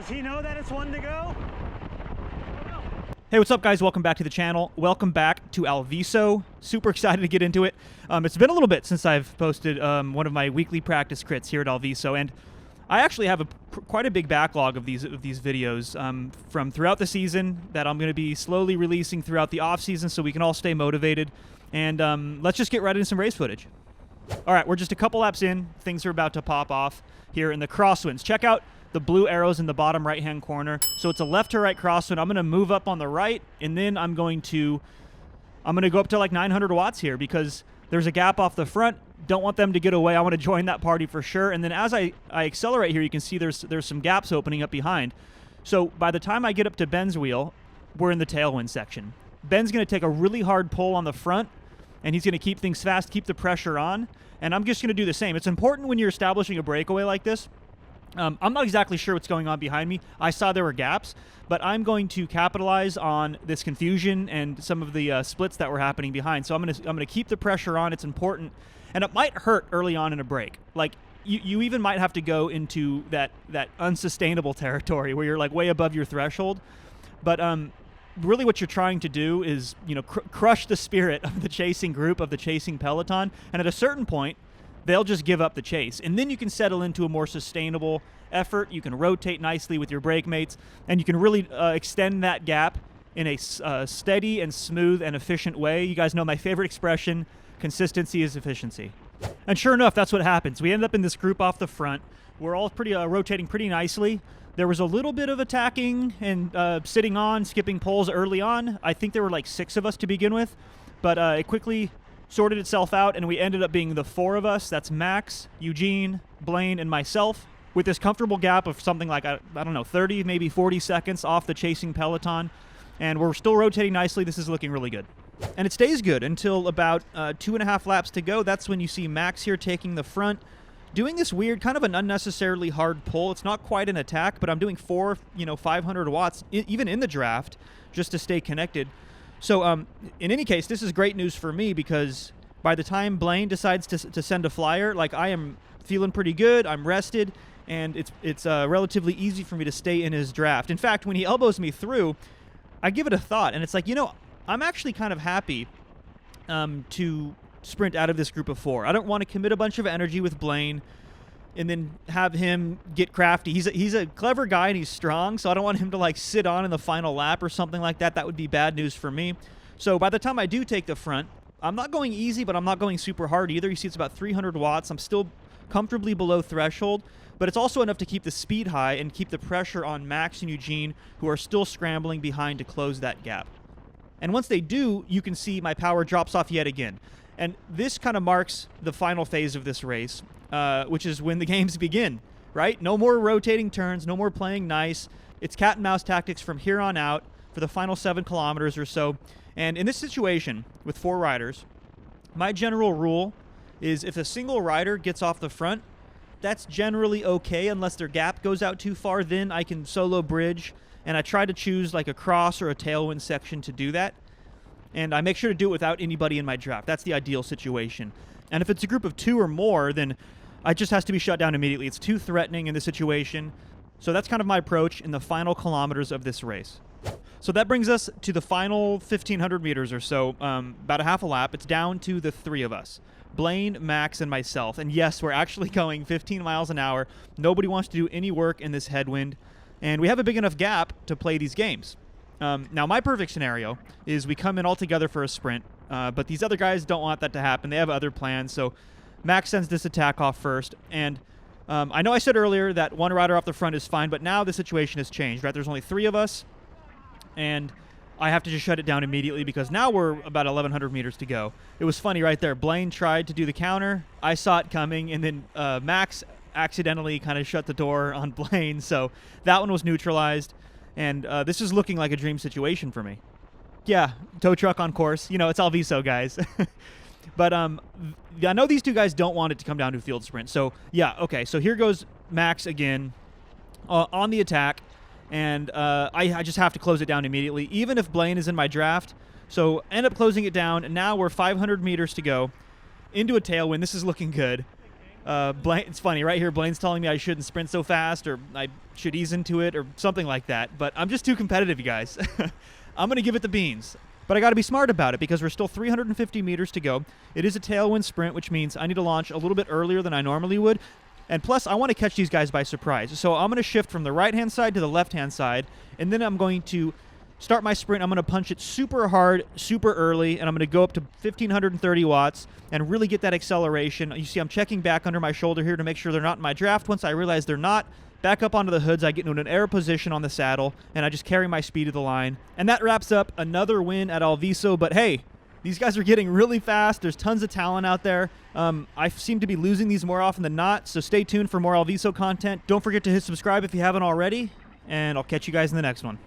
Does he know that it's one to go? Hey, what's up, guys? Welcome back to the channel. Welcome back to Alviso. Super excited to get into it. It's been a little bit since I've posted one of my weekly practice crits here at Alviso, and I actually have quite a big backlog of these videos from throughout the season that I'm going to be slowly releasing throughout the off season, so we can all stay motivated. And let's just get right into some race footage. All right, we're just a couple laps in. Things are about to pop off here in the crosswinds. Check out the blue arrows in the bottom right-hand corner. So it's a left to right crosswind. I'm going to move up on the right, and then I'm going to go up to like 900 watts here because there's a gap off the front. Don't want them to get away. I want to join that party for sure. And then as I accelerate here, you can see there's some gaps opening up behind. So by the time I get up to Ben's wheel, we're in the tailwind section. Ben's going to take a really hard pull on the front, and he's going to keep things fast, keep the pressure on. And I'm just going to do the same. It's important when you're establishing a breakaway like this. I'm not exactly sure what's going on behind me. I saw there were gaps, but I'm going to capitalize on this confusion and some of the splits that were happening behind. So I'm going to keep the pressure on. It's important, and it might hurt early on in a break. Like you even might have to go into that unsustainable territory where you're like way above your threshold. But really, what you're trying to do is crush the spirit of the chasing group, of the chasing peloton, and at a certain point, they'll just give up the chase. And then you can settle into a more sustainable effort. You can rotate nicely with your brake mates, and you can really extend that gap in a steady and smooth and efficient way. You guys know my favorite expression, consistency is efficiency. And sure enough, that's what happens. We end up in this group off the front. We're all rotating pretty nicely. There was a little bit of attacking and sitting on, skipping poles early on. I think there were like 6 of us to begin with, but it quickly sorted itself out, and we ended up being the 4 of us. That's Max, Eugene, Blaine, and myself, with this comfortable gap of something like, I don't know, 30, maybe 40 seconds off the chasing peloton. And we're still rotating nicely. This is looking really good. And it stays good until about 2.5 laps to go. That's when you see Max here taking the front, doing this weird, kind of an unnecessarily hard pull. It's not quite an attack, but I'm doing 500 watts, even in the draft, just to stay connected. So in any case, this is great news for me because by the time Blaine decides to send a flyer, like I am feeling pretty good, I'm rested, and it's relatively easy for me to stay in his draft. In fact, when he elbows me through, I give it a thought, and it's like, I'm actually kind of happy to sprint out of this group of 4. I don't want to commit a bunch of energy with Blaine and then have him get crafty. He's a clever guy and he's strong, so I don't want him to like sit on in the final lap or something like that. That would be bad news for me. So by the time I do take the front, I'm not going easy, but I'm not going super hard either. You see it's about 300 watts. I'm still comfortably below threshold, but it's also enough to keep the speed high and keep the pressure on Max and Eugene, who are still scrambling behind to close that gap. And once they do, you can see my power drops off yet again. And this kind of marks the final phase of this race, which is when the games begin, right? No more rotating turns, no more playing nice. It's cat and mouse tactics from here on out for the final 7 kilometers or so. And in this situation with 4 riders, my general rule is if a single rider gets off the front, that's generally okay unless their gap goes out too far. Then I can solo bridge, and I try to choose like a cross or a tailwind section to do that. And I make sure to do it without anybody in my draft. That's the ideal situation. And if it's a group of 2 or more, then it just has to be shut down immediately. It's too threatening in this situation. So that's kind of my approach in the final kilometers of this race. So that brings us to the final 1,500 meters or so, about a half a lap. It's down to the 3 of us, Blaine, Max, and myself. And yes, we're actually going 15 miles an hour. Nobody wants to do any work in this headwind. And we have a big enough gap to play these games. Now, my perfect scenario is we come in all together for a sprint, but these other guys don't want that to happen. They have other plans, so Max sends this attack off first. And I know I said earlier that one rider off the front is fine, but now the situation has changed, right? There's only 3 of us, and I have to just shut it down immediately because now we're about 1,100 meters to go. It was funny right there. Blaine tried to do the counter. I saw it coming, and then Max accidentally kind of shut the door on Blaine, so that one was neutralized. And this is looking like a dream situation for me. Yeah, tow truck on course. It's Alviso, guys. But I know these 2 guys don't want it to come down to a field sprint. So, yeah, okay. So here goes Max again on the attack. And I just have to close it down immediately, even if Blaine is in my draft. So end up closing it down. And now we're 500 meters to go into a tailwind. This is looking good. It's funny, right here, Blaine's telling me I shouldn't sprint so fast, or I should ease into it, or something like that. But I'm just too competitive, you guys. I'm going to give it the beans. But I got to be smart about it because we're still 350 meters to go. It is a tailwind sprint, which means I need to launch a little bit earlier than I normally would. And plus, I want to catch these guys by surprise. So I'm going to shift from the right-hand side to the left-hand side, and then I'm going to start my sprint. I'm going to punch it super hard, super early, and I'm going to go up to 1,530 watts and really get that acceleration. You see I'm checking back under my shoulder here to make sure they're not in my draft. Once I realize they're not, back up onto the hoods, I get into an air position on the saddle, and I just carry my speed to the line. And that wraps up another win at Alviso, but hey, these guys are getting really fast. There's tons of talent out there. I seem to be losing these more often than not, so stay tuned for more Alviso content. Don't forget to hit subscribe if you haven't already, and I'll catch you guys in the next one.